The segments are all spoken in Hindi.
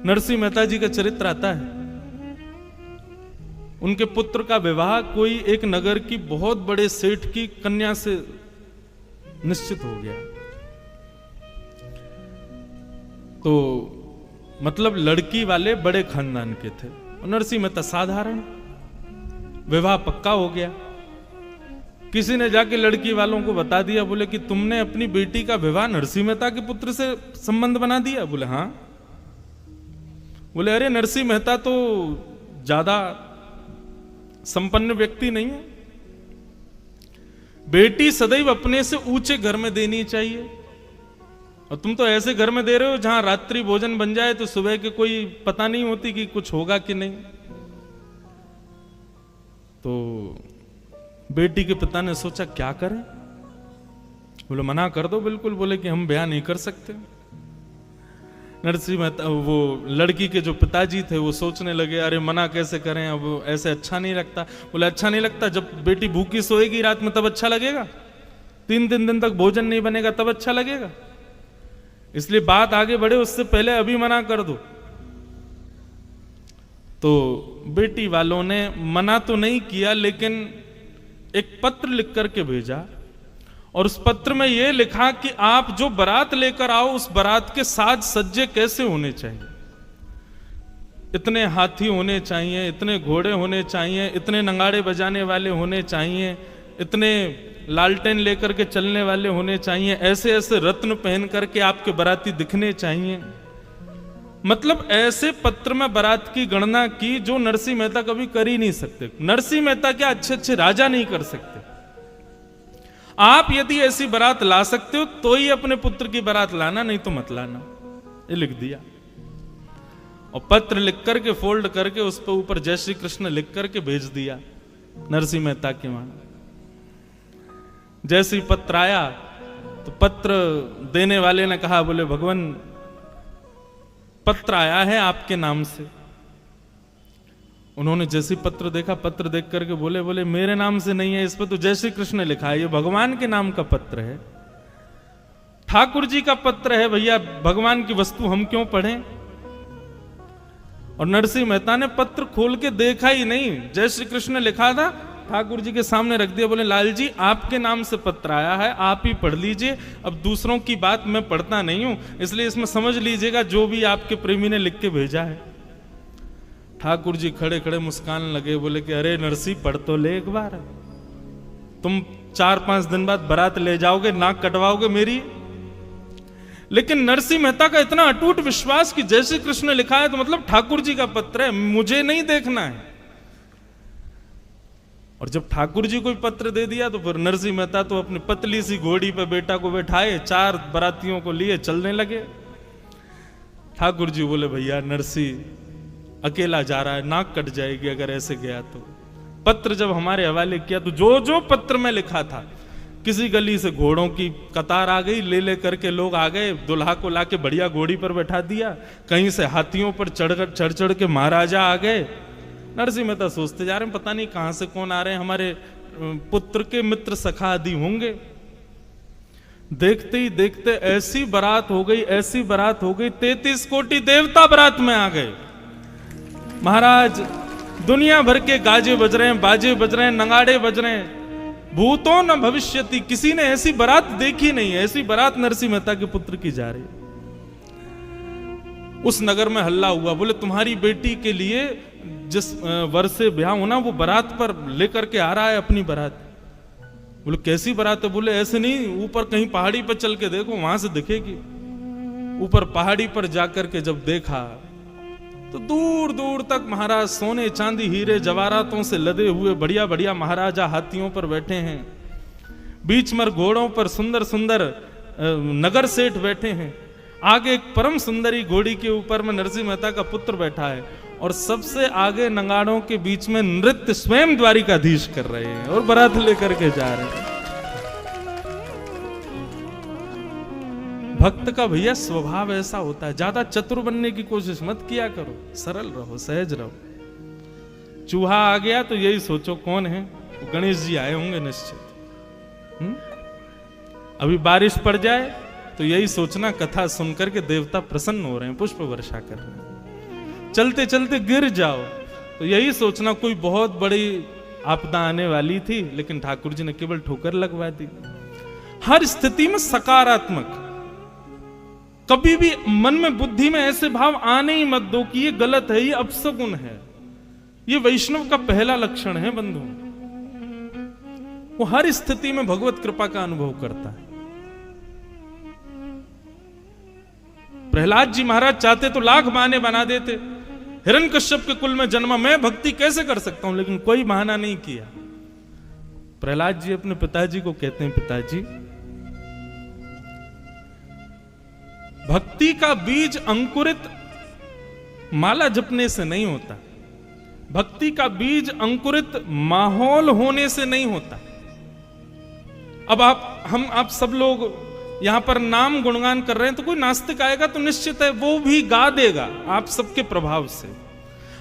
नरसिंह मेहता जी का चरित्र आता है। उनके पुत्र का विवाह कोई एक नगर की बहुत बड़े सेठ की कन्या से निश्चित हो गया। तो मतलब लड़की वाले बड़े खानदान के थे और नरसिंह मेहता साधारण। विवाह पक्का हो गया। किसी ने जाके लड़की वालों को बता दिया, बोले कि तुमने अपनी बेटी का विवाह नरसिंह मेहता के पुत्र से संबंध बना दिया। बोले हाँ। बोले अरे नरसिंह मेहता तो ज्यादा संपन्न व्यक्ति नहीं है, बेटी सदैव अपने से ऊंचे घर में देनी चाहिए, और तुम तो ऐसे घर में दे रहे हो जहां रात्रि भोजन बन जाए तो सुबह के कोई पता नहीं होती कि कुछ होगा कि नहीं। तो बेटी के पिता ने सोचा क्या करें। बोले मना कर दो बिल्कुल। बोले कि हम ब्याह नहीं कर सकते। नरसिंह मेहता, वो लड़की के जो पिताजी थे वो सोचने लगे अरे मना कैसे करें, अब ऐसे अच्छा नहीं लगता। बोले अच्छा नहीं लगता, जब बेटी भूखी सोएगी रात में तब अच्छा लगेगा, 3 दिन तक भोजन नहीं बनेगा तब अच्छा लगेगा, इसलिए बात आगे बढ़े उससे पहले अभी मना कर दो। तो बेटी वालों ने मना तो नहीं किया, लेकिन एक पत्र लिख करके भेजा, और उस पत्र में यह लिखा कि आप जो बारात लेकर आओ उस बारात के साज सज्जे कैसे होने चाहिए। इतने हाथी होने चाहिए, इतने घोड़े होने चाहिए, इतने नगाड़े बजाने वाले होने चाहिए, इतने लालटेन लेकर के चलने वाले होने चाहिए, ऐसे ऐसे रत्न पहन करके आपके बाराती दिखने चाहिए। मतलब ऐसे पत्र में बारात की गणना की जो नरसिंह मेहता कभी कर ही नहीं सकते। नरसिंह मेहता क्या अच्छे अच्छे राजा नहीं कर सकते। आप यदि ऐसी बारात ला सकते हो तो ही अपने पुत्र की बारात लाना, नहीं तो मत लाना। ये लिख दिया और पत्र लिख करके फोल्ड करके उस पर ऊपर जय श्री कृष्ण लिख करके भेज दिया नरसिंह मेहता के वहां। जैसे ही पत्र आया तो पत्र देने वाले ने कहा, बोले भगवान पत्र आया है आपके नाम से। उन्होंने जैसे पत्र देखा, पत्र देख करके बोले मेरे नाम से नहीं है, इस पर तो जय श्री कृष्ण लिखा है, ये भगवान के नाम का पत्र है, ठाकुर जी का पत्र है, भैया भगवान की वस्तु हम क्यों पढ़ें। और नरसिंह मेहता ने पत्र खोल के देखा ही नहीं, जय श्री कृष्ण लिखा था, ठाकुर जी के सामने रख दिया। बोले लाल जी आपके नाम से पत्र आया है, आप ही पढ़ लीजिए, अब दूसरों की बात मैं पढ़ता नहीं हूं, इसलिए इसमें समझ लीजिएगा जो भी आपके प्रेमी ने लिख के भेजा है। ठाकुर जी खड़े खड़े मुस्कान लगे, बोले कि अरे नरसिंह पढ़ तो ले एक बार, तुम 4-5 दिन बाद बारात ले जाओगे, नाक कटवाओगे मेरी। लेकिन नरसिंह मेहता का इतना अटूट विश्वास कि जय श्री कृष्ण लिखा है तो मतलब ठाकुर जी का पत्र है, मुझे नहीं देखना है। और जब ठाकुर जी को पत्र दे दिया तो फिर नरसिंह मेहता तो अपनी पतली सी घोड़ी पे बेटा को बैठाए, 4 बारातियों को लिए चलने लगे। ठाकुर जी बोले भैया नरसिंह अकेला जा रहा है, नाक कट जाएगी अगर ऐसे गया तो। पत्र जब हमारे हवाले किया तो जो जो पत्र में लिखा था, किसी गली से घोड़ों की कतार आ गई, ले करके लोग आ गए, दुल्हा को लाके बढ़िया घोड़ी पर बैठा दिया, कहीं से हाथियों पर चढ़ के महाराजा आ गए। नरसिंह मेहता सोचते जा रहे हैं पता नहीं कहां से कौन आ रहे हैं, हमारे पुत्र के मित्र सखा आदि होंगे। देखते ही देखते ऐसी बारात हो गई, ऐसी बारात हो गई, 33 कोटि देवता बारात में आ गए। महाराज दुनिया भर के गाजे बज रहे हैं, बाजे बज रहे हैं, नगाड़े बज रहे हैं, भूतों न भविष्यति, किसी ने ऐसी बारात देखी नहीं है, ऐसी बारात नरसिंह मेहता के पुत्र की जा रही। उस नगर में हल्ला हुआ, बोले तुम्हारी बेटी के लिए जिस वर्ष से ब्याह होना वो बारात पर लेकर के आ रहा है अपनी बारात। बोले कैसी बारात है। बोले ऐसे नहीं, ऊपर कहीं पहाड़ी पर चल के देखो, वहां से दिखेगी। ऊपर पहाड़ी पर जाकर के जब देखा तो दूर दूर तक महाराज सोने चांदी हीरे जवाहरातों से लदे हुए बढ़िया बढ़िया महाराजा हाथियों पर बैठे हैं, बीच में घोड़ों पर सुंदर सुंदर नगर सेठ बैठे हैं, आगे एक परम सुंदरी घोड़ी के ऊपर में नरसिंह मेहता का पुत्र बैठा है, और सबसे आगे नगाड़ों के बीच में नृत्य स्वयं द्वारिकाधीश कर रहे हैं और बारात लेकर के जा रहे हैं। भक्त का भैया स्वभाव ऐसा होता है, ज्यादा चतुर बनने की कोशिश मत किया करो, सरल रहो, सहज रहो। चूहा आ गया तो यही सोचो कौन है, गणेश जी आए होंगे निश्चित। अभी बारिश पड़ जाए तो यही सोचना कथा सुनकर के देवता प्रसन्न हो रहे हैं, पुष्प वर्षा कर रहे हैं। चलते चलते गिर जाओ तो यही सोचना कोई बहुत बड़ी आपदा आने वाली थी, लेकिन ठाकुर जी ने केवल ठोकर लगवा दी। हर स्थिति में सकारात्मक, कभी भी मन में बुद्धि में ऐसे भाव आने ही मत दो कि ये गलत है, ये अपशकुन है। ये वैष्णव का पहला लक्षण है बंधु, वो हर स्थिति में भगवत कृपा का अनुभव करता है। प्रहलाद जी महाराज चाहते तो लाख बहाने बना देते, हिरण्यकश्यप के कुल में जन्मा, मैं भक्ति कैसे कर सकता हूं, लेकिन कोई बहाना नहीं किया। प्रहलाद जी अपने पिताजी को कहते हैं, पिताजी भक्ति का बीज अंकुरित माला जपने से नहीं होता, भक्ति का बीज अंकुरित माहौल होने से नहीं होता। अब आप सब लोग यहां पर नाम गुणगान कर रहे हैं, तो कोई नास्तिक आएगा तो निश्चित है वो भी गा देगा आप सबके प्रभाव से।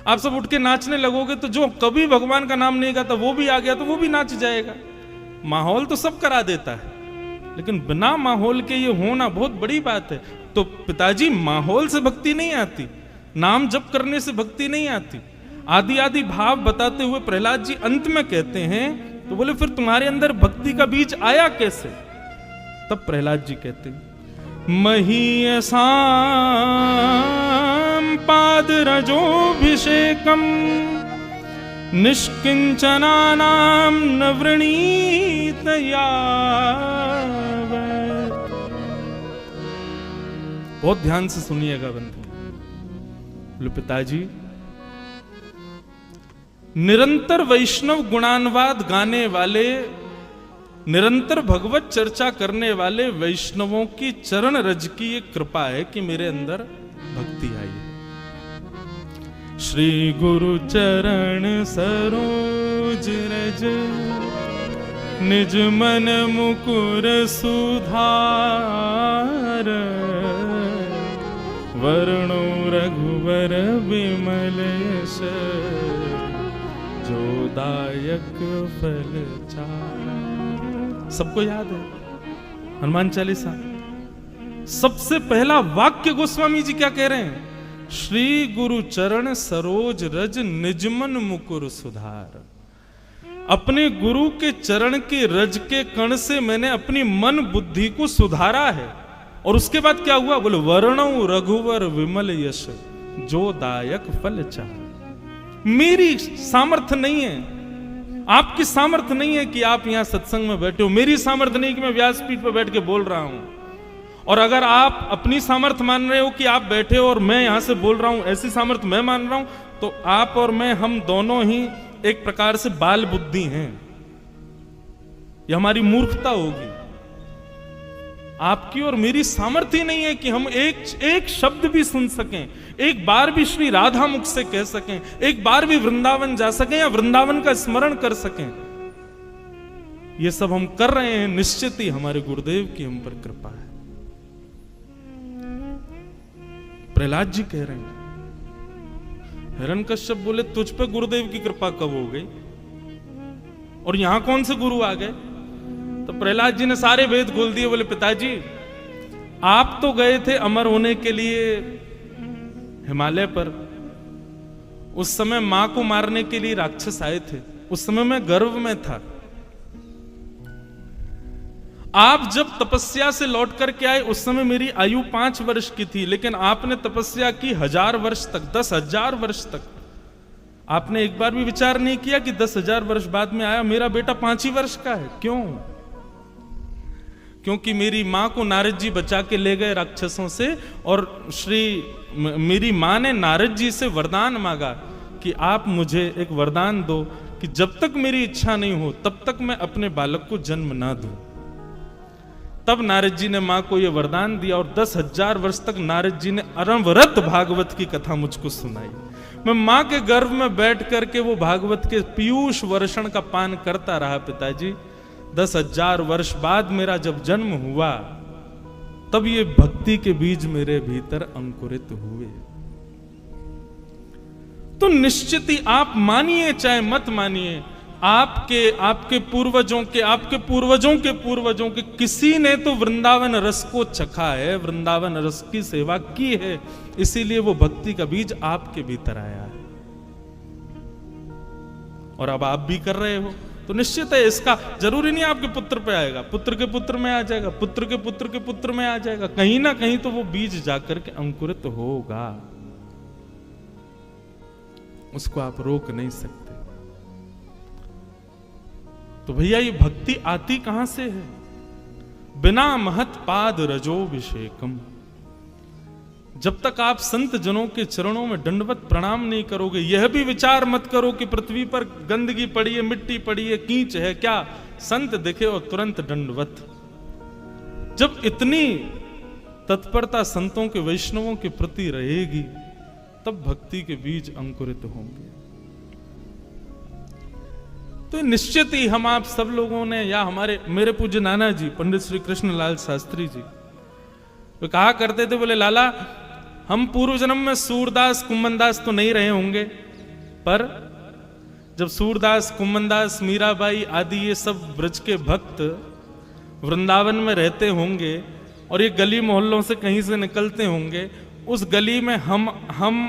आप सब उठ के नाचने लगोगे तो जो कभी भगवान का नाम नहीं गाता वो भी आ गया तो वो भी नाच जाएगा। माहौल तो सब करा देता है, लेकिन बिना माहौल के ये होना बहुत बड़ी बात है। तो पिताजी माहौल से भक्ति नहीं आती, नाम जप करने से भक्ति नहीं आती। आदि आदि भाव बताते हुए प्रहलाद जी अंत में कहते हैं, तो बोले फिर तुम्हारे अंदर भक्ति का बीज आया कैसे? तब प्रहलाद जी कहते हैं, महीयसां पाद रजोभिषेकम निष्किंचनानां न वृणीत यावत्। बहुत ध्यान से सुनिएगा बंधु। बोले पिताजी, निरंतर वैष्णव गुणानुवाद गाने वाले, निरंतर भगवत चर्चा करने वाले वैष्णवों की चरण रज की एक कृपा है कि मेरे अंदर भक्ति आई है। श्री गुरु चरण सरोज रज निज मन मुकुर सुधार, वर्णो रघुवर विमल यश जो दायक फल चार। सबको याद है हनुमान चालीसा, सबसे पहला वाक्य गोस्वामी जी क्या कह रहे हैं? श्री गुरु चरण सरोज रज निजमन मुकुर सुधार। अपने गुरु के चरण के रज के कण से मैंने अपनी मन बुद्धि को सुधारा है। और उसके बाद क्या हुआ? बोले वर्णो रघुवर विमल यश जो दायक फल चाह। मेरी सामर्थ्य नहीं है, आपकी सामर्थ्य नहीं है कि आप यहां सत्संग में बैठे हो, मेरी सामर्थ्य नहीं कि मैं व्यासपीठ पर बैठ के बोल रहा हूं। और अगर आप अपनी सामर्थ्य मान रहे हो कि आप बैठे हो और मैं यहां से बोल रहा हूं, ऐसी सामर्थ्य मैं मान रहा हूं, तो आप और मैं, हम दोनों ही एक प्रकार से बाल बुद्धि हैं। यह हमारी मूर्खता होगी। आपकी और मेरी सामर्थ्य नहीं है कि हम एक शब्द भी सुन सकें, एक बार भी श्री राधा मुख से कह सकें, एक बार भी वृंदावन जा सकें या वृंदावन का स्मरण कर सकें। ये सब हम कर रहे हैं, निश्चित ही हमारे गुरुदेव की हम पर कृपा है। प्रहलाद जी कह रहे हैं, हिरण्यकश्यप बोले तुझ पे गुरुदेव की कृपा कब हो गई और यहां कौन से गुरु आ गए? तो प्रहलाद जी ने सारे वेद खोल दिए। बोले पिताजी, आप तो गए थे अमर होने के लिए हिमालय पर, उस समय मां को मारने के लिए राक्षस आए थे, उस समय मैं गर्भ में था। आप जब तपस्या से लौट करके आए उस समय मेरी आयु 5 वर्ष की थी, लेकिन आपने तपस्या की 1000 वर्ष तक, 10,000 वर्ष तक। आपने एक बार भी विचार नहीं किया कि 10,000 वर्ष बाद में आया मेरा बेटा 5 ही वर्ष का है। क्यों? क्योंकि मेरी मां को नारद जी बचा के ले गए राक्षसों से, और मेरी मां ने नारद जी से वरदान मांगा कि आप मुझे एक वरदान दो कि जब तक मेरी इच्छा नहीं हो तब तक मैं अपने बालक को जन्म ना दूं। तब नारद जी ने मां को यह वरदान दिया और 10,000 वर्ष तक नारद जी ने अनवरत भागवत की कथा मुझको सुनाई। मैं मां के गर्भ में बैठ करके वो भागवत के पीयूष वर्षण का पान करता रहा पिताजी। 10,000 वर्ष बाद मेरा जब जन्म हुआ तब ये भक्ति के बीज मेरे भीतर अंकुरित हुए। तो निश्चित ही आप मानिए चाहे मत मानिए, आपके पूर्वजों के पूर्वजों के किसी ने तो वृंदावन रस को चखा है, वृंदावन रस की सेवा की है, इसीलिए वो भक्ति का बीज आपके भीतर आया है और अब आप भी कर रहे हो। तो निश्चित है, इसका जरूरी नहीं आपके पुत्र पे आएगा, पुत्र के पुत्र में आ जाएगा, पुत्र के पुत्र के पुत्र में आ जाएगा, कहीं ना कहीं तो वो बीज जाकर के अंकुरित होगा, उसको आप रोक नहीं सकते। तो भैया ये भक्ति आती कहां से है? बिना महत पाद रजोभिषेकम। जब तक आप संत जनों के चरणों में दंडवत प्रणाम नहीं करोगे, यह भी विचार मत करो कि पृथ्वी पर गंदगी पड़ी है, मिट्टी पड़ी है, कीच है, क्या संत दिखे और तुरंत दंडवत। जब इतनी तत्परता संतों के वैष्णवों के प्रति रहेगी, तब भक्ति के बीज अंकुरित होंगे। तो निश्चित ही हम आप सब लोगों ने, या मेरे पूज्य नाना जी पंडित श्री कृष्णलाल शास्त्री जी, वे कहा करते थे, बोले लाला हम पूर्व जन्म में सूरदास कुम्मनदास तो नहीं रहे होंगे, पर जब सूरदास कुम्मनदास मीराबाई आदि ये सब ब्रज के भक्त वृंदावन में रहते होंगे और ये गली मोहल्लों से कहीं से निकलते होंगे, उस गली में हम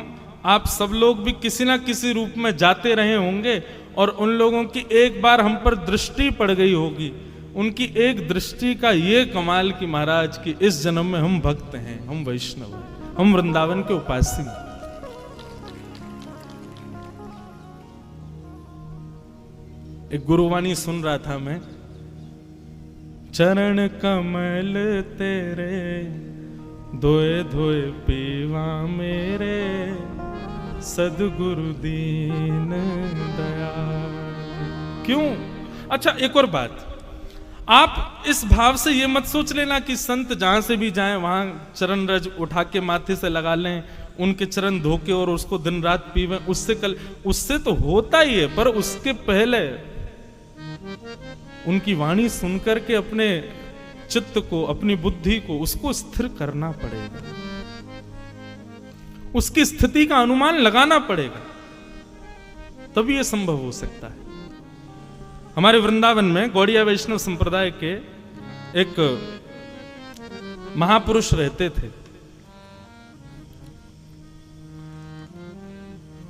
आप सब लोग भी किसी ना किसी रूप में जाते रहे होंगे और उन लोगों की एक बार हम पर दृष्टि पड़ गई होगी। उनकी एक दृष्टि का ये कमाल कि महाराज की इस जन्म में हम भक्त हैं, हम वैष्णव हैं, हम वृंदावन के उपासी। एक गुरुवाणी सुन रहा था मैं, चरण कमल तेरे धोए धोए पीवा मेरे, सदगुरु दीन दयाल। क्यों? अच्छा एक और बात, आप इस भाव से ये मत सोच लेना कि संत जहां से भी जाएं वहां चरण रज उठा के माथे से लगा लें, उनके चरण धो के और उसको दिन रात पीवें, उससे तो होता ही है, पर उसके पहले उनकी वाणी सुनकर के अपने चित्त को, अपनी बुद्धि को, उसको स्थिर करना पड़ेगा, उसकी स्थिति का अनुमान लगाना पड़ेगा, तभी यह संभव हो सकता है। हमारे वृंदावन में गौड़िया वैष्णव संप्रदाय के एक महापुरुष रहते थे,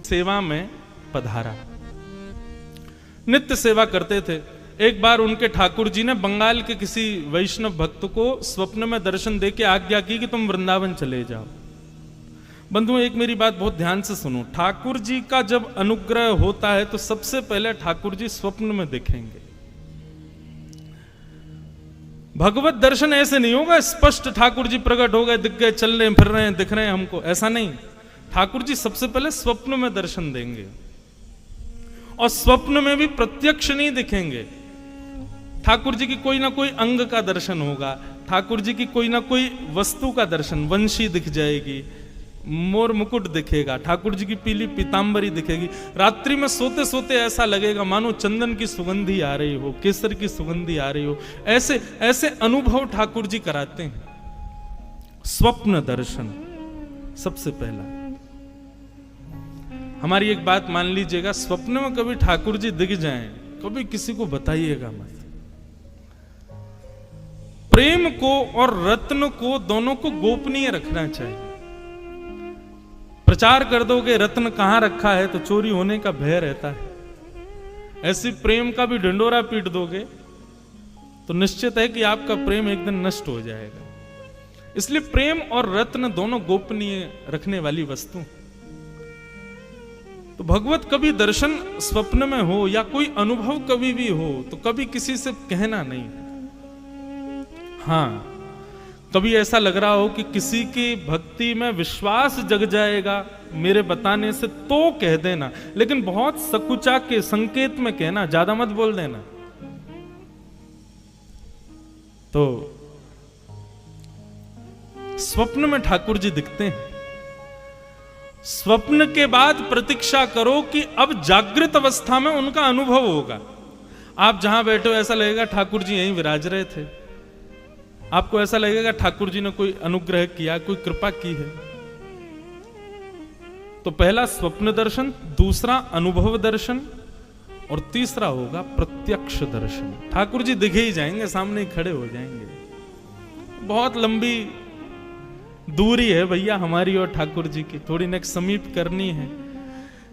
सेवा में पधारा, नित्य सेवा करते थे। एक बार उनके ठाकुर जी ने बंगाल के किसी वैष्णव भक्त को स्वप्न में दर्शन देके आज्ञा की कि तुम वृंदावन चले जाओ। बंधु एक मेरी बात बहुत ध्यान से सुनो, ठाकुर जी का जब अनुग्रह होता है तो सबसे पहले ठाकुर जी स्वप्न में दिखेंगे। भगवत दर्शन ऐसे नहीं होगा स्पष्ट ठाकुर जी प्रकट हो गए, दिख गए, चल रहे फिर रहे हैं, दिख रहे हैं हमको, ऐसा नहीं। ठाकुर जी सबसे पहले स्वप्न में दर्शन देंगे, और स्वप्न में भी प्रत्यक्ष नहीं दिखेंगे। ठाकुर जी की कोई ना कोई अंग का दर्शन होगा, ठाकुर जी की कोई ना कोई वस्तु का दर्शन, वंशी दिख जाएगी, मोर मुकुट दिखेगा, ठाकुर जी की पीली पीतांबरी दिखेगी। रात्रि में सोते सोते ऐसा लगेगा मानो चंदन की सुगंधी आ रही हो, केसर की सुगंधी आ रही हो, ऐसे ऐसे अनुभव ठाकुर जी कराते हैं। स्वप्न दर्शन सबसे पहला। हमारी एक बात मान लीजिएगा, स्वप्न में कभी ठाकुर जी दिख जाएं, कभी किसी को बताइएगा मत। प्रेम को और रत्न को दोनों को गोपनीय रखना चाहिए। प्रचार कर दोगे रत्न कहां रखा है तो चोरी होने का भय रहता है। ऐसी प्रेम का भी ढिंडोरा पीट दोगे तो निश्चित है कि आपका प्रेम एक दिन नष्ट हो जाएगा। इसलिए प्रेम और रत्न दोनों गोपनीय रखने वाली वस्तु। तो भगवत कभी दर्शन स्वप्न में हो या कोई अनुभव कभी भी हो तो कभी किसी से कहना नहीं। हाँ, कभी ऐसा लग रहा हो कि किसी की भक्ति में विश्वास जग जाएगा मेरे बताने से, तो कह देना, लेकिन बहुत सकुचा के संकेत में कहना, ज्यादा मत बोल देना। तो स्वप्न में ठाकुर जी दिखते हैं, स्वप्न के बाद प्रतीक्षा करो कि अब जागृत अवस्था में उनका अनुभव होगा। आप जहां बैठे हो ऐसा लगेगा ठाकुर जी यहीं विराज रहे थे, आपको ऐसा लगेगा ठाकुर जी ने कोई अनुग्रह किया, कोई कृपा की है। तो पहला स्वप्न दर्शन, दूसरा अनुभव दर्शन, और तीसरा होगा प्रत्यक्ष दर्शन। ठाकुर जी दिखे ही जाएंगे, सामने ही खड़े हो जाएंगे। बहुत लंबी दूरी है भैया हमारी और ठाकुर जी की, थोड़ी नेक समीप करनी है।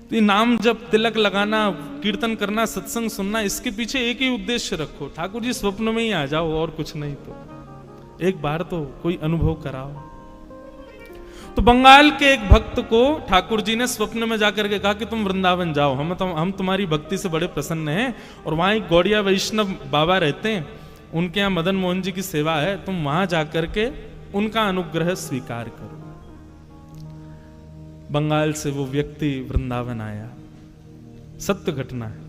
तो ये नाम जब तिलक लगाना, कीर्तन करना, सत्संग सुनना, इसके पीछे एक ही उद्देश्य रखो, ठाकुर जी स्वप्न में ही आ जाओ, और कुछ नहीं तो एक बार तो कोई अनुभव कराओ। तो बंगाल के एक भक्त को ठाकुर जी ने स्वप्न में जाकर के कहा कि तुम वृंदावन जाओ, हम तुम्हारी भक्ति से बड़े प्रसन्न हैं, और वहां एक गौड़िया वैष्णव बाबा रहते हैं, उनके यहाँ मदन मोहन जी की सेवा है, तुम वहां जाकर के उनका अनुग्रह स्वीकार करो। बंगाल से वो व्यक्ति वृंदावन आया, सत्य घटना है।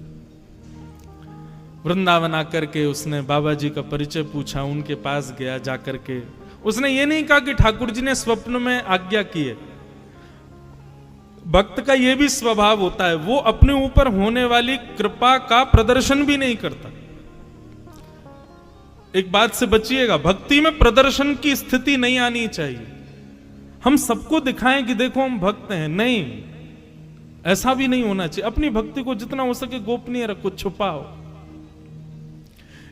वृंदावन आकर के उसने बाबा जी का परिचय पूछा, उनके पास गया, जाकर के उसने ये नहीं कहा कि ठाकुर जी ने स्वप्न में आज्ञा की है। भक्त का ये भी स्वभाव होता है, वो अपने ऊपर होने वाली कृपा का प्रदर्शन भी नहीं करता। एक बात से बचिएगा, भक्ति में प्रदर्शन की स्थिति नहीं आनी चाहिए। हम सबको दिखाएं कि देखो हम भक्त हैं, नहीं, ऐसा भी नहीं होना चाहिए। अपनी भक्ति को जितना हो सके गोपनीय रखो, छुपाओ।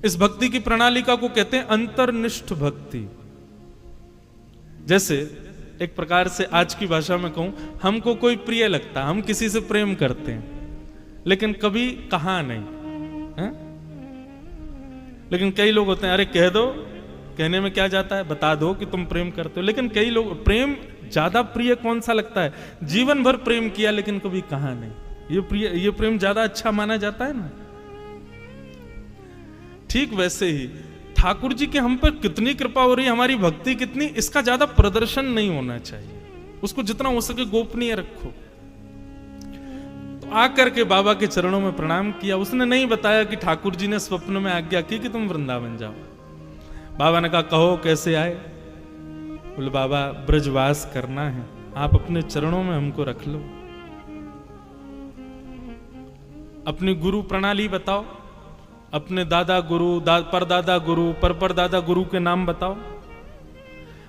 इस भक्ति की प्रणालिका को कहते हैं अंतर्निष्ठ भक्ति। जैसे एक प्रकार से आज की भाषा में कहूं, हमको कोई प्रिय लगता, हम किसी से प्रेम करते हैं, लेकिन कभी कहा नहीं है? लेकिन कई लोग होते हैं, अरे कह दो, कहने में क्या जाता है, बता दो कि तुम प्रेम करते हो। लेकिन कई लोग, प्रेम ज्यादा प्रिय कौन सा लगता है, जीवन भर प्रेम किया लेकिन कभी कहा नहीं, ये प्रेम ज्यादा अच्छा माना जाता है ना। ठीक वैसे ही ठाकुर जी के हम पर कितनी कृपा हो रही है, हमारी भक्ति कितनी, इसका ज्यादा प्रदर्शन नहीं होना चाहिए, उसको जितना हो सके गोपनीय रखो। तो आकर के बाबा के चरणों में प्रणाम किया। उसने नहीं बताया कि ठाकुर जी ने स्वप्न में आज्ञा की कि तुम वृंदावन जाओ। बाबा ने कहा कहो कैसे आए। बोले बाबा ब्रजवास करना है, आप अपने चरणों में हमको रख लो, अपनी गुरु प्रणाली बताओ, अपने दादा गुरु, परदादा गुरु, परदादा गुरु के नाम बताओ।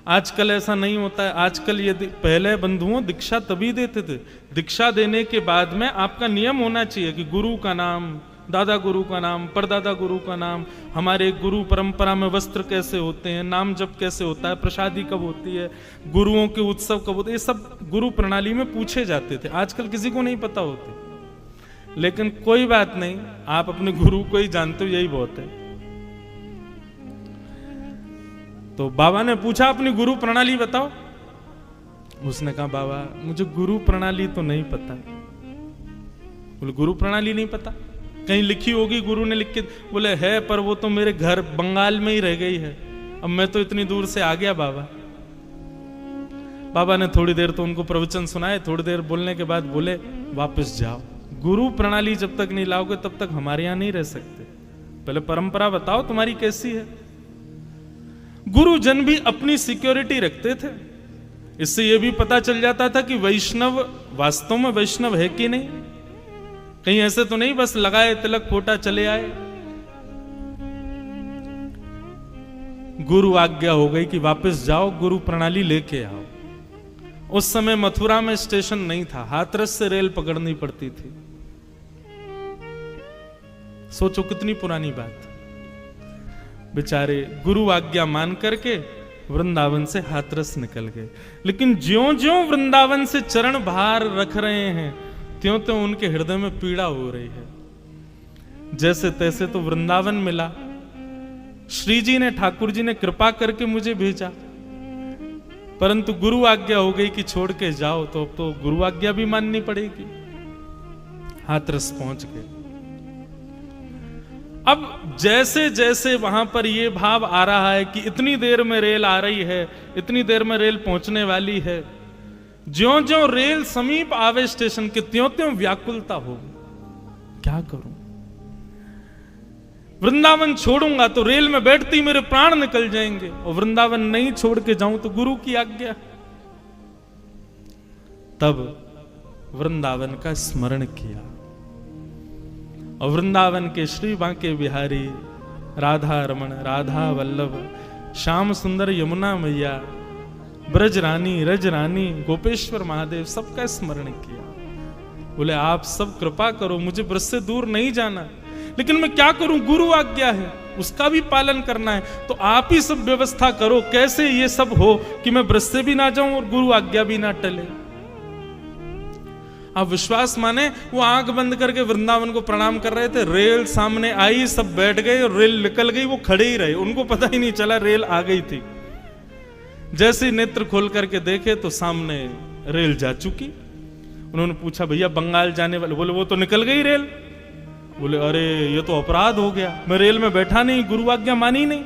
आजकल ऐसा नहीं होता है। आजकल ये पहले बंधुओं दीक्षा तभी देते थे, दीक्षा देने के बाद में आपका नियम होना चाहिए कि गुरु का नाम, दादा गुरु का नाम, परदादा गुरु का नाम, हमारे गुरु परंपरा में वस्त्र कैसे होते हैं, नाम जप कैसे होता है, प्रसादी कब होती है, गुरुओं के उत्सव कब होते हैं, ये सब गुरु प्रणाली में पूछे जाते थे। आजकल किसी को नहीं पता होते। लेकिन कोई बात नहीं, आप अपने गुरु को ही जानते हो, यही बहुत है। तो बाबा ने पूछा अपनी गुरु प्रणाली बताओ। उसने कहा बाबा मुझे गुरु प्रणाली तो नहीं पता। बोले गुरु प्रणाली नहीं पता, कहीं लिखी होगी, गुरु ने लिख के। बोले है, पर वो तो मेरे घर बंगाल में ही रह गई है, अब मैं तो इतनी दूर से आ गया बाबा। बाबा ने थोड़ी देर तो उनको प्रवचन सुनाए, थोड़ी देर बोलने के बाद बोले वापस जाओ, गुरु प्रणाली जब तक नहीं लाओगे तब तक हमारे यहां नहीं रह सकते, पहले परंपरा बताओ तुम्हारी कैसी है। गुरुजन भी अपनी सिक्योरिटी रखते थे, इससे यह भी पता चल जाता था कि वैष्णव वास्तव में वैष्णव है कि नहीं। कहीं ऐसे तो नहीं बस लगाए तिलक फोटा चले आए। गुरु आज्ञा हो गई कि वापस जाओ, गुरु प्रणाली लेके आओ। उस समय मथुरा में स्टेशन नहीं था, हाथरस से रेल पकड़नी पड़ती थी। सोचो कितनी पुरानी बात। बेचारे गुरु आज्ञा मान करके वृंदावन से हाथरस निकल गए। लेकिन ज्यों ज्यों वृंदावन से चरण बाहर रख रहे हैं, त्यों त्यों उनके हृदय में पीड़ा हो रही है। जैसे तैसे तो वृंदावन मिला, श्री जी ने, ठाकुर जी ने कृपा करके मुझे भेजा, परंतु गुरु आज्ञा हो गई कि छोड़ के जाओ, तो अब तो गुरु आज्ञा भी माननी पड़ेगी। हाथरस पहुंच गए। अब जैसे जैसे वहां पर ये भाव आ रहा है कि इतनी देर में रेल आ रही है, इतनी देर में रेल पहुंचने वाली है, ज्यों ज्यों रेल समीप आवे स्टेशन के, त्यों त्यों व्याकुलता हो। क्या करूं, वृंदावन छोड़ूंगा तो रेल में बैठती मेरे प्राण निकल जाएंगे, और वृंदावन नहीं छोड़ के जाऊं तो गुरु की आज्ञा। तब वृंदावन का स्मरण किया, और वृंदावन के श्री बांके बिहारी, राधा रमण, राधा वल्लभ, श्याम सुंदर, यमुना मैया, ब्रज रानी, रज रानी, गोपेश्वर महादेव, सबका स्मरण किया। बोले आप सब कृपा करो, मुझे ब्रज से दूर नहीं जाना, लेकिन मैं क्या करूं, गुरु आज्ञा है, उसका भी पालन करना है, तो आप ही सब व्यवस्था करो, कैसे ये सब हो कि मैं ब्रज से भी ना जाऊं और गुरु आज्ञा भी ना टले। आप विश्वास माने, वो आंख बंद करके वृंदावन को प्रणाम कर रहे थे, रेल सामने आई, सब बैठ गए और रेल निकल गई, वो खड़े ही रहे, उनको पता ही नहीं चला रेल आ गई थी। जैसे नेत्र खोल करके देखे तो सामने रेल जा चुकी। उन्होंने पूछा भैया बंगाल जाने वाले, बोले वो तो निकल गई रेल। बोले अरे ये तो अपराध हो गया, मैं रेल में बैठा नहीं, गुरु आज्ञा मानी नहीं,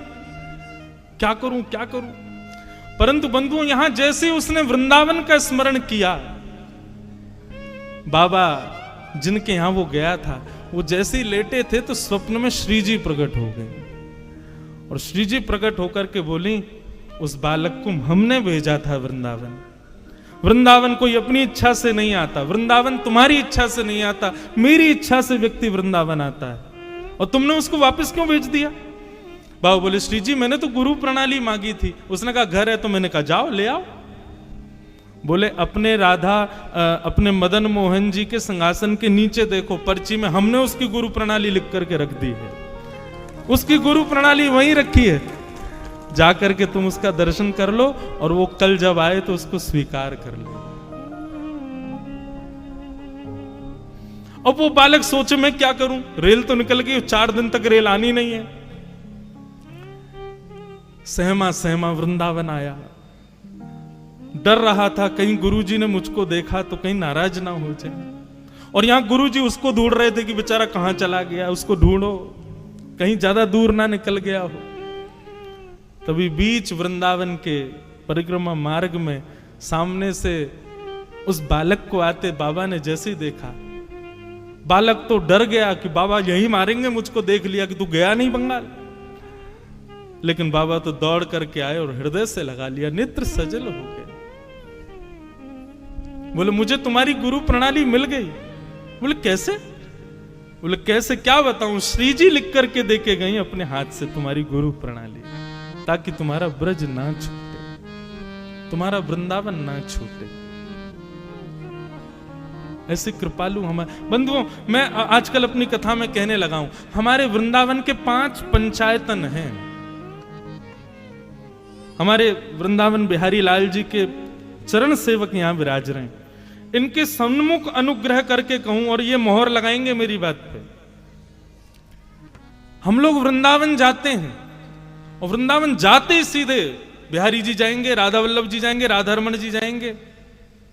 क्या करूं क्या करूं। परंतु बंधुओं, यहां जैसे उसने वृंदावन का स्मरण किया, बाबा जिनके यहां वो गया था, वो जैसे ही लेटे थे तो स्वप्न में श्री जी प्रकट हो गए, और श्री जी प्रकट होकर के बोली उस बालक को हमने भेजा था वृंदावन। वृंदावन कोई अपनी इच्छा से नहीं आता, वृंदावन तुम्हारी इच्छा से नहीं आता, मेरी इच्छा से व्यक्ति वृंदावन आता है, और तुमने उसको वापस क्यों भेज दिया। बाबा बोले श्री जी मैंने तो गुरु प्रणाली मांगी थी, उसने कहा घर है, तो मैंने कहा जाओ ले आओ। बोले अपने राधा अपने मदन मोहन जी के सिंहासन के नीचे देखो, पर्ची में हमने उसकी गुरु प्रणाली लिख करके रख दी है, उसकी गुरु प्रणाली वहीं रखी है, जाकर के तुम उसका दर्शन कर लो, और वो कल जब आए तो उसको स्वीकार कर लो। अब वो बालक सोचे मैं क्या करूं, रेल तो निकल गई, 4 दिन तक रेल आनी नहीं है। सहमा सहमा वृंदावन आया, डर रहा था कहीं गुरुजी ने मुझको देखा तो कहीं नाराज ना हो जाए, और यहां गुरुजी उसको ढूंढ रहे थे कि बेचारा कहां चला गया, उसको ढूंढो, कहीं ज्यादा दूर ना निकल गया हो। तभी बीच वृंदावन के परिक्रमा मार्ग में सामने से उस बालक को आते बाबा ने जैसे ही देखा, बालक तो डर गया कि बाबा यही मारेंगे मुझको, देख लिया कि तू गया नहीं बंगाल। लेकिन बाबा तो दौड़ करके आए और हृदय से लगा लिया, नेत्र सजल हो गए। बोले मुझे तुम्हारी गुरु प्रणाली मिल गई। बोले कैसे? बोले कैसे क्या बताऊं, श्री जी लिख करके देके गई अपने हाथ से तुम्हारी गुरु प्रणाली, ताकि तुम्हारा ब्रज ना छूटे, तुम्हारा वृंदावन ना छूटे। ऐसे कृपालु हमारे बंधुओं, मैं आजकल अपनी कथा में कहने लगा हूं, हमारे वृंदावन के 5 पंचायतन हैं। हमारे वृंदावन बिहारी लाल जी के चरण सेवक यहां विराज रहे हैं, इनके सन्मुख अनुग्रह करके कहूं, और ये मोहर लगाएंगे मेरी बात पे, हम लोग वृंदावन जाते हैं, और वृंदावन जाते ही सीधे बिहारी जी जाएंगे, राधा वल्लभ जी जाएंगे, राधा रमन जी जाएंगे,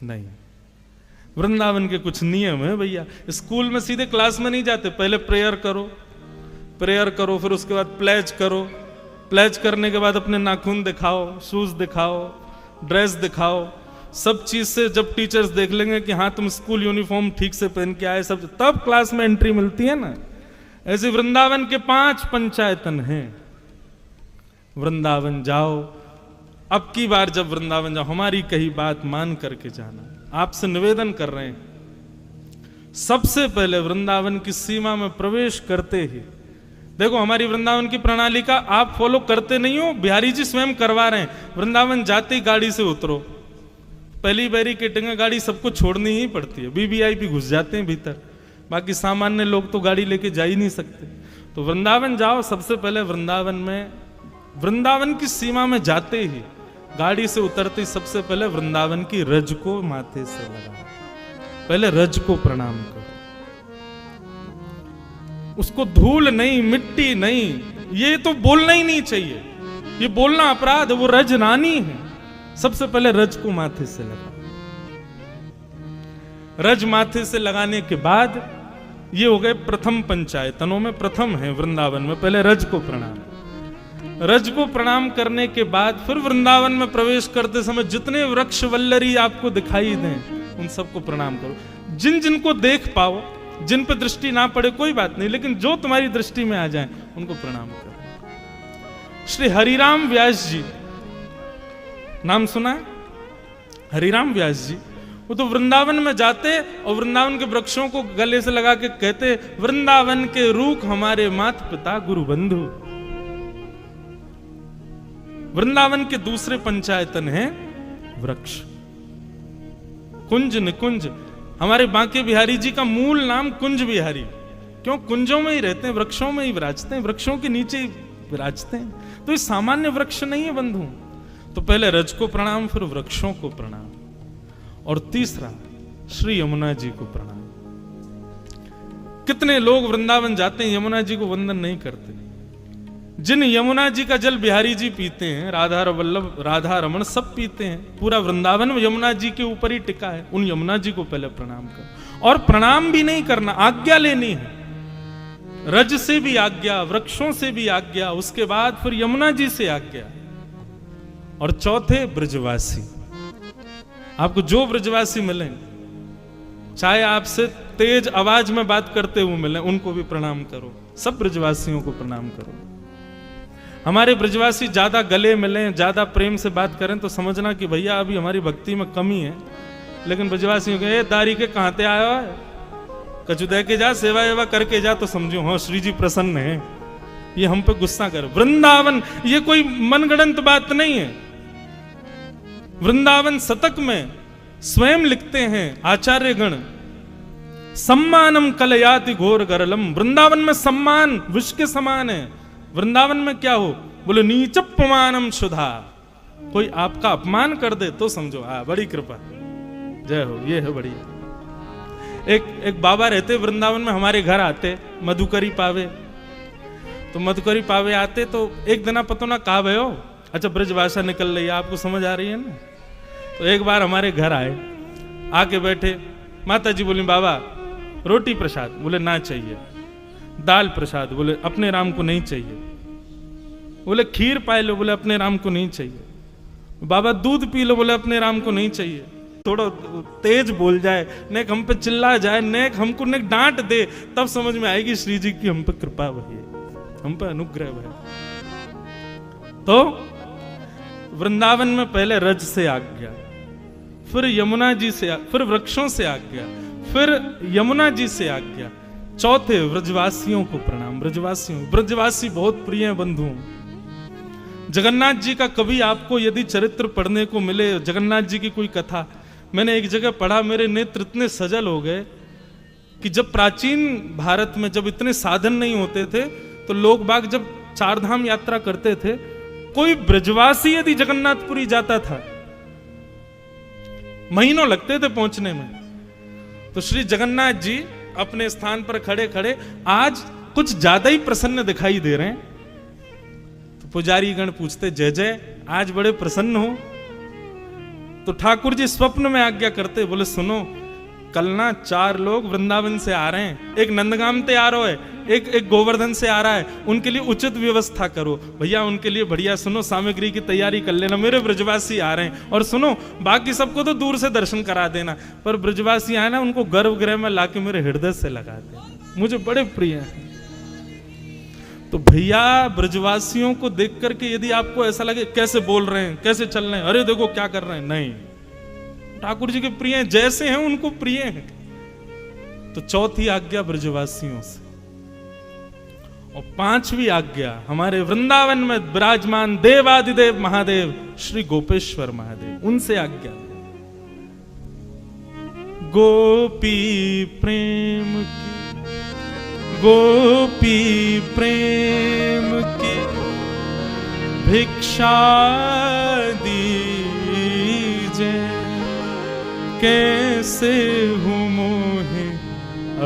नहीं। वृंदावन के कुछ नियम है भैया। स्कूल में सीधे क्लास में नहीं जाते, पहले प्रेयर करो, फिर उसके बाद प्लेज करो, प्लेज करने के बाद अपने नाखून दिखाओ, शूज दिखाओ, ड्रेस दिखाओ, सब चीज से जब टीचर्स देख लेंगे कि हाँ तुम स्कूल यूनिफॉर्म ठीक से पहन के आए, सब तब क्लास में एंट्री मिलती है ना। ऐसे वृंदावन के 5 पंचायतन हैं। वृंदावन जाओ, अब की बार जब वृंदावन जाओ हमारी कही बात मान करके जाना, आपसे निवेदन कर रहे हैं। सबसे पहले वृंदावन की सीमा में प्रवेश करते ही देखो, हमारी वृंदावन की प्रणाली का आप फॉलो करते नहीं हो, बिहारी जी स्वयं करवा रहे हैं। वृंदावन जाते ही गाड़ी से उतरो, पहली बैरिकेडिंग में गाड़ी सबको छोड़नी ही पड़ती है, वीवीआईपी घुस जाते हैं भीतर, बाकी सामान्य लोग तो गाड़ी लेके जा ही नहीं सकते। तो वृंदावन जाओ, सबसे पहले वृंदावन की सीमा में जाते ही गाड़ी से उतरते ही सबसे पहले वृंदावन की रज को माथे से लगाओ, पहले रज को प्रणाम करो, उसको धूल नहीं, मिट्टी नहीं, ये तो बोलना ही नहीं चाहिए, ये बोलना अपराध है, वो रज रानी है। सबसे पहले रज को माथे से लगाओ। रज माथे से लगाने के बाद ये हो गए प्रथम पंचायतनों में, प्रथम है वृंदावन में, पहले रज को प्रणाम। रज को प्रणाम करने के बाद फिर वृंदावन में प्रवेश करते समय जितने वृक्ष वल्लरी आपको दिखाई दें उन सबको प्रणाम करो। जिन जिनको देख पाओ, जिन पर दृष्टि ना पड़े कोई बात नहीं, लेकिन जो तुम्हारी दृष्टि में आ जाए उनको प्रणाम करो। श्री हरिराम व्यास जी, नाम सुना है? हरिराम व्यास जी, वो तो वृंदावन में जाते और वृंदावन के वृक्षों को गले से लगा के कहते, वृंदावन के रूख हमारे मात पिता गुरु बंधु। वृंदावन के दूसरे पंचायतन हैं वृक्ष, कुंज निकुंज, हमारे बांके बिहारी जी का मूल नाम कुंज बिहारी, क्यों? कुंजों में ही रहते हैं, वृक्षों में ही विराजते हैं, वृक्षों के नीचे ही विराजते हैं। तो ये सामान्य वृक्ष नहीं है बंधु। तो पहले रज को प्रणाम, फिर वृक्षों को प्रणाम, और तीसरा श्री यमुना जी को प्रणाम। कितने लोग वृंदावन जाते हैं, यमुना जी को वंदन नहीं करते। जिन यमुना जी का जल बिहारी जी पीते हैं, राधा वल्लभ, राधा रमन सब पीते हैं, पूरा वृंदावन यमुना जी के ऊपर ही टिका है, उन यमुना जी को पहले प्रणाम करो। और प्रणाम भी नहीं करना, आज्ञा लेनी है। रज से भी आज्ञा, वृक्षों से भी आज्ञा, उसके बाद फिर यमुना जी से आज्ञा, और चौथे ब्रजवासी। आपको जो ब्रजवासी मिले, चाहे आपसे तेज आवाज में बात करते हुए मिले, उनको भी प्रणाम करो। सब ब्रजवासियों को प्रणाम करो। हमारे ब्रजवासी ज्यादा गले मिले, ज्यादा प्रेम से बात करें तो समझना कि भैया अभी हमारी भक्ति में कमी है। लेकिन ब्रजवासियों के दारी के कहां ते आया है, कछु दे के जा, सेवा वेवा करके जा, तो समझो हाँ श्री जी प्रसन्न है, ये हम पे गुस्सा कर। वृंदावन ये कोई मनगढ़ंत बात नहीं है। वृंदावन शतक में स्वयं लिखते हैं आचार्य गण, सम्मानम कलयाति घोर गरलम। वृंदावन में सम्मान विष के समान है। वृंदावन में क्या हो, बोले नीचपमानम सुधा। कोई आपका अपमान कर दे तो समझो हाँ बड़ी कृपा, जय हो, ये है बढ़िया। एक बाबा रहते वृंदावन में, हमारे घर आते, मधुकरी पावे। तो मधुकरी पावे आते तो एक दिन पतो ना कहा भयो, अच्छा ब्रजभाषा निकल रही है, आपको समझ आ रही है ना। तो एक बार हमारे घर आए, आके बैठे, माता जी बोली बाबा रोटी प्रसाद, बोले ना चाहिए। दाल प्रसाद, बोले अपने राम को नहीं चाहिए। बोले खीर पाए लो, बोले अपने राम को नहीं चाहिए। बाबा दूध पी लो, बोले अपने राम को नहीं चाहिए। थोड़ा तेज बोल जाए, नेक हम पे चिल्ला जाए, नेक हमको नेक डांट दे, तब समझ में आएगी श्री जी की हम पे कृपा वही है, हम पे अनुग्रह है। तो वृंदावन में पहले रज से आज्ञा, फिर यमुना जी से, फिर वृक्षों से आज्ञा, फिर यमुना जी से आज्ञा, चौथे ब्रजवासियों को प्रणाम। ब्रजवासी बहुत प्रिय है बंधु। जगन्नाथ जी का कभी आपको यदि चरित्र पढ़ने को मिले, जगन्नाथ जी की कोई कथा, मैंने एक जगह पढ़ा, मेरे नेत्र इतने सजल हो गए कि जब प्राचीन भारत में जब इतने साधन नहीं होते थे, तो लोग बाग जब चारधाम यात्रा करते थे, कोई ब्रजवासी यदि जगन्नाथपुरी जाता था, महीनों लगते थे पहुंचने में। तो श्री जगन्नाथ जी अपने स्थान पर खड़े खड़े आज कुछ ज्यादा ही प्रसन्न दिखाई दे रहे हैं। तो पुजारी गण पूछते, जय जय आज बड़े प्रसन्न हो। तो ठाकुर जी स्वप्न में आज्ञा करते, बोले सुनो कल ना 4 लोग वृंदावन से आ रहे हैं, एक नंदगाम से आ रहा है, एक गोवर्धन से आ रहा है, उनके लिए उचित व्यवस्था करो भैया, उनके लिए बढ़िया सुनो सामग्री की तैयारी कर लेना, मेरे ब्रजवासी आ रहे हैं। और सुनो बाकी सबको तो दूर से दर्शन करा देना, पर ब्रजवासी आए ना उनको गर्भगृह में लाके मेरे हृदय से लगा देना, मुझे बड़े प्रिय हैं। तो भैया ब्रजवासियों को देख करके यदि आपको ऐसा लगे कैसे बोल रहे हैं, कैसे चल रहे हैं, अरे देखो क्या कर रहे हैं, नहीं, ठाकुर जी के प्रिय हैं, जैसे हैं उनको प्रिय हैं। तो चौथी आज्ञा ब्रजवासियों से, और 5वीं आज्ञा हमारे वृंदावन में विराजमान देवादिदेव महादेव श्री गोपेश्वर महादेव, उनसे आज्ञा। गोपी प्रेम की, गोपी प्रेम की भिक्षा दीजे, कैसे हूँ मोहे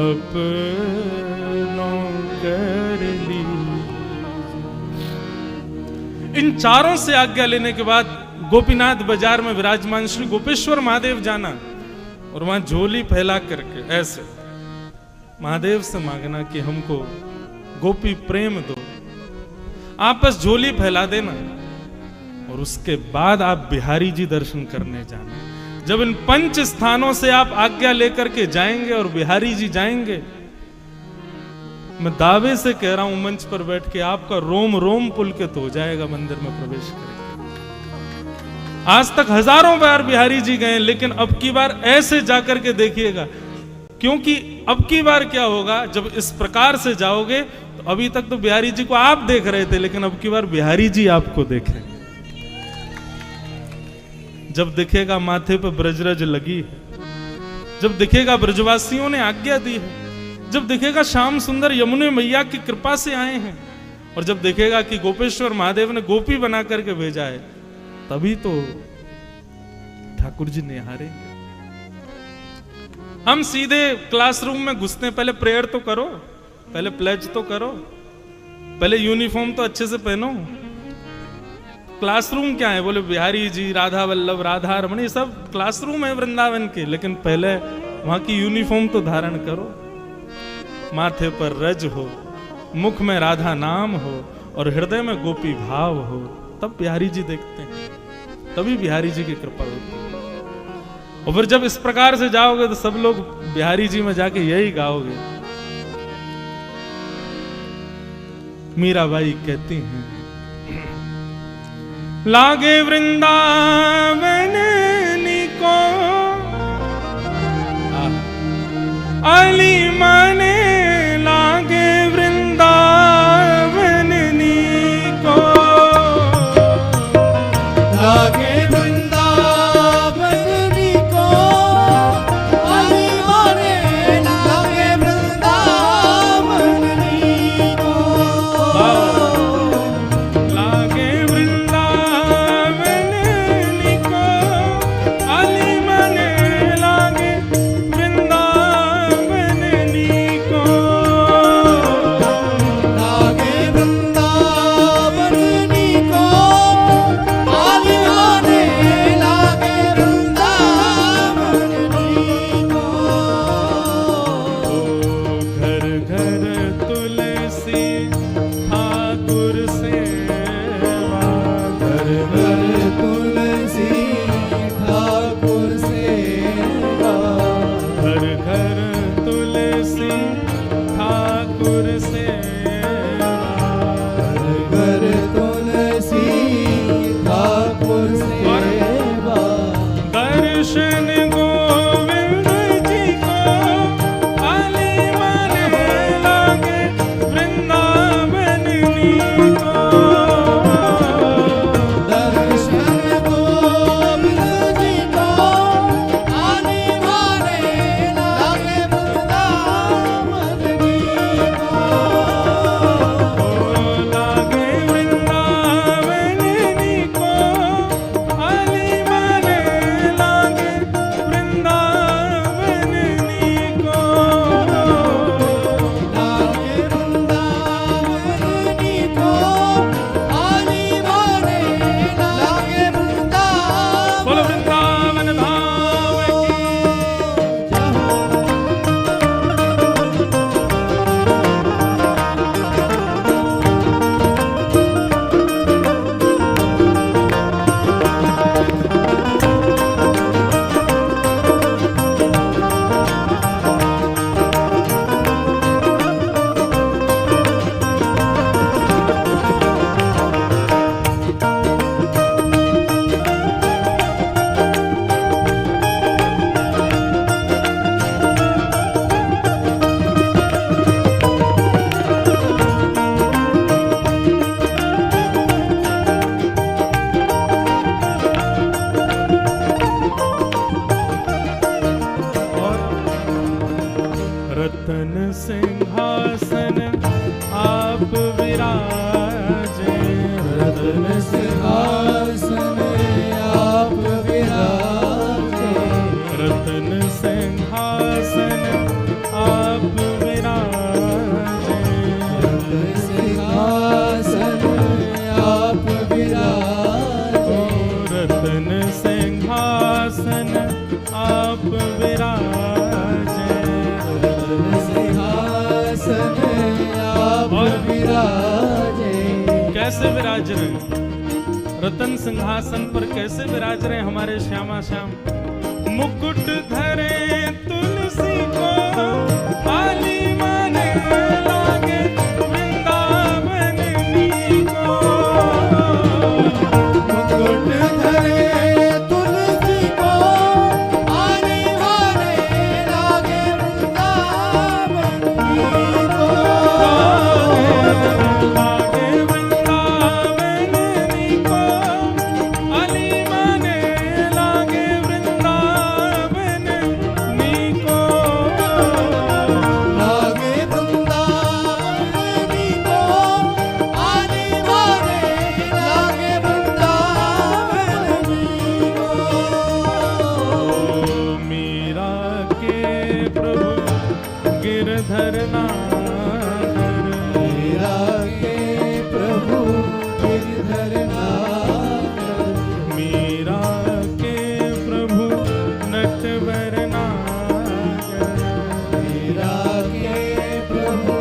अपनों कर ली। इन चारों से आज्ञा लेने के बाद गोपीनाथ बाजार में विराजमान श्री गोपेश्वर महादेव जाना, और वहां झोली फैला करके ऐसे महादेव से मांगना कि हमको गोपी प्रेम दो। आप बस झोली फैला देना, और उसके बाद आप बिहारी जी दर्शन करने जाना। जब इन 5 स्थानों से आप आज्ञा लेकर के जाएंगे और बिहारी जी जाएंगे, मैं दावे से कह रहा हूं मंच पर बैठ के, आपका रोम रोम पुलकित हो जाएगा मंदिर में प्रवेश करेंगे। आज तक हजारों बार बिहारी जी गए, लेकिन अब की बार ऐसे जाकर के देखिएगा, क्योंकि अब की बार क्या होगा, जब इस प्रकार से जाओगे तो अभी तक तो बिहारी जी को आप देख रहे थे, लेकिन अब की बार बिहारी जी आपको देखेंगे। जब दिखेगा माथे पे ब्रजरज लगी है, जब दिखेगा ब्रजवासियों ने आज्ञा दी है, जब दिखेगा श्याम सुंदर यमुने मैया की कृपा से आए हैं, और जब देखेगा कि गोपेश्वर महादेव ने गोपी बना करके भेजा है, तभी तो ठाकुर जी निहारेंगे। हम सीधे क्लासरूम में घुसते हैं, पहले प्रेयर तो करो, पहले प्लेज तो करो, पहले यूनिफॉर्म तो अच्छे से पहनो। क्लासरूम क्या है? बोले बिहारी जी, राधा वल्लभ, राधा रमण, ये सब क्लासरूम है वृंदावन के, लेकिन पहले वहां की यूनिफॉर्म तो धारण करो। माथे पर रज हो, मुख में राधा नाम हो और हृदय में गोपी भाव हो, तब बिहारी जी देखते हैं, तभी बिहारी जी की कृपा होती है। और फिर जब इस प्रकार से जाओगे तो सब लोग बिहारी जी में जाके यही गाओगे। मीराबाई कहती हैं, लागे वृंदावन निको अली माने, लागे वृंदावन निको, लागे वृंदावन निको अली माने, लागे वृंदावन निको, लागे वृंदावन निको अली माने, लागे वृंदावन निको, लागे वृंदावन निको अली माने, लागे वृंदावन निको। घर घर तुलसी ठाकुर सेवा, घर घर तुलसी ठाकुर सेवा, घर घर तुलसी ठाकुर सेवा, घर तुलसी ठाकुर सेवा, दर्शन गोविंद जी को अली माने, लागे वृंदावन निको, दर्शन गोविंद जी को अली माने, लागे वृंदावन निको, लागे वृंदावन निको अली माने, लागे वृंदावन निको, लागे वृंदावन निको अली माने, लागे वृंदावन। बोलो वृंदावन धाम की। रतन सिंहासन आप विराजे, रतन सिंहासन आप विराजे, रतन सिंहासन आप विराजे, रतन सिंहासन आप विराजे, रतन सिंहासन आप विराजे, रतन सिंहासन आप विराजे। कैसे विराज रहे हैं? रतन सिंहासन पर कैसे विराज रहे हैं हमारे श्यामा श्याम? मुकुट धरे तुलसी को अली माने, लागे वृंदावन निको, मुकुट धरे तुलसी को अली माने, लागे वृंदावन निको, लागे वृंदावन निको अली माने, लागे वृंदावन गिरधरना मीरा के प्रभु गिरधर नागर, मीरा के प्रभु नटवर नागर, मीरा के प्रभु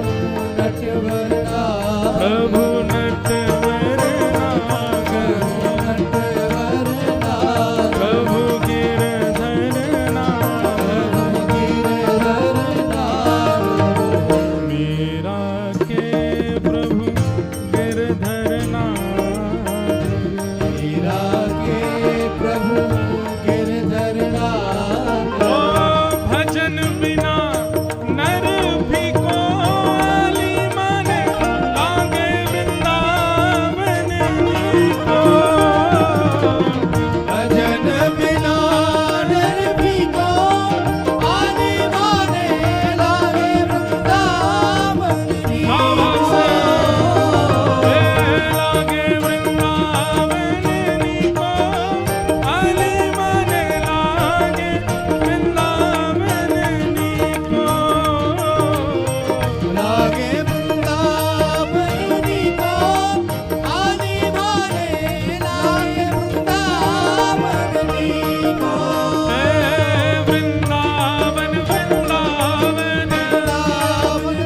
नटवर नागर, प्रभु नटवर नागर, नटवर नागर, प्रभु गिरधर नागर, गिरधर नागर, मीरा के प्रभु गिरधर नागर, मीरा के प्रभु गिरधर नागर, ओ भजन बिना नर भी कोली माने लागे वृंदावन को। भजन बिना नर भी को आने वाले लागे वृंदावन री बाबा को। लागे वृंदावन को, आली माने लागे वृंदावन को। लागे वृंदावन री को आने वाले लागे वृंदावन री को। वृंदावन वृंदावन वृंदावन वृंदावन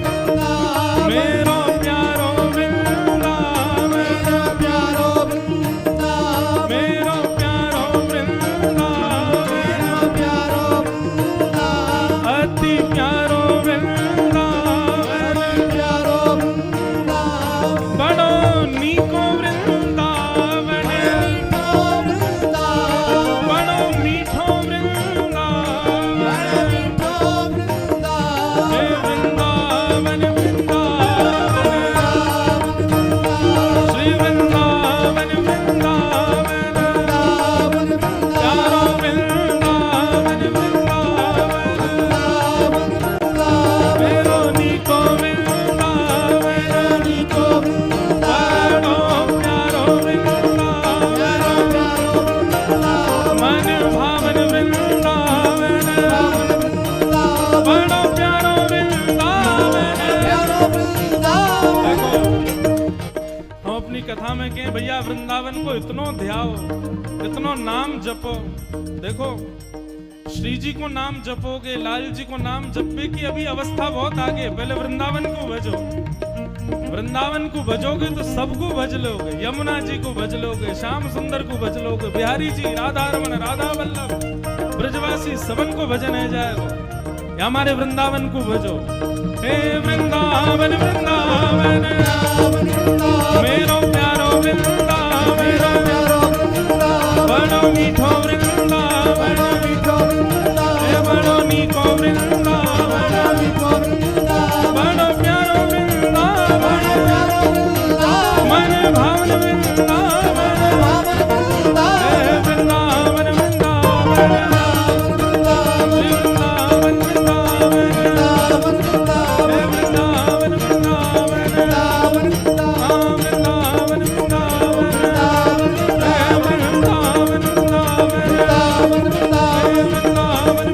मेरो प्यारो वृंदावन, मेरा प्यारो वृंदावन, मेरो प्यारो वृंदावन, मेरा प्यारो वृंदावन, अति प्यारो वृंदावन, प्यारो वृंदावन, बड़ो नीको वृंदावन, मीठो वृंदावन, बड़ो मीठो वृंदावन, बड़ा मीठो वृंदावन, हे वृंदावन वृंदावन, श्री वृंदावन वृंदावन, वृंदावन, प्यारो वृंदावन वृंदावन, वृंदावन, मेरो नीको वृंदावन, मीठो वृंदावन, बड़ो प्यारो वृंदावन, प्यारो प्यारो वृंदावन, मन भावन वृंदावन, वृंदावन, बड़ो प्यारो वृंदावन। प्यारो वृंदावन। देखो, हम अपनी कथा में कहें भैया वृंदावन को इतनो ध्याओ, इतनो नाम जपो। देखो श्री जी को नाम जपोगे, लाल जी को नाम जपे की अभी अवस्था बहुत आगे। पहले वृंदावन को भजो, वृंदावन को भजोगे तो सबको भज लोगे। यमुना जी को भज लोगे, श्याम सुंदर को भज लोगे, बिहारी जी, राधा रमन, राधा वल्लभ, ब्रजवासी सबन को भजन है जाएगा। या हमारे वृंदावन को भजो। हे वृंदावन वृंदावन मेरो प्यारो वृंदावन, बड़ो मीठो वृंदावन, हे बड़ो नीको वृंदावन, बड़ो प्यारो वृंदावन, मन भावन वृंदावन, हे वृंदावन वृंदावन, श्री वृंदावन वृंदावन, हे वृंदावन वृंदावन, हाँ वृंदावन वृंदावन, हे वृंदावन वृंदावन, हे वृंदावन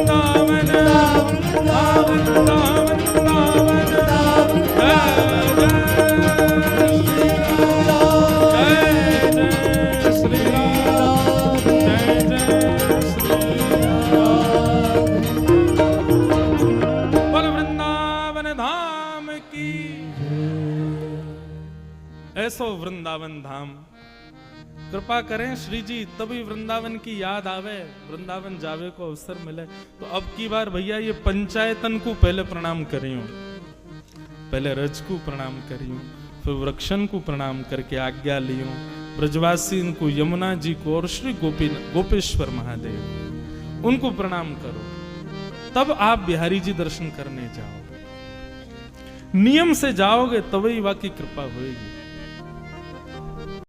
वृंदावन, वृंदावन वृंदावन, हाँ वृंदावन जय श्री राम, जय जय श्री राम। बोल वृंदावन धाम की। ऐसो वृंदावन धाम कृपा करें श्री जी, तभी वृंदावन की याद आवे, वृंदावन जावे को अवसर मिले। तो अब की बार भैया ये पंचायतन को पहले प्रणाम करियो, पहले रज को प्रणाम करियो, फिर वृक्षन को प्रणाम करके आज्ञा लियो, ब्रजवासी को, यमुना जी को और श्री गोपेश्वर महादेव उनको प्रणाम करो, तब आप बिहारी जी दर्शन करने जाओ। नियम से जाओगे तभी वाकई कृपा होगी।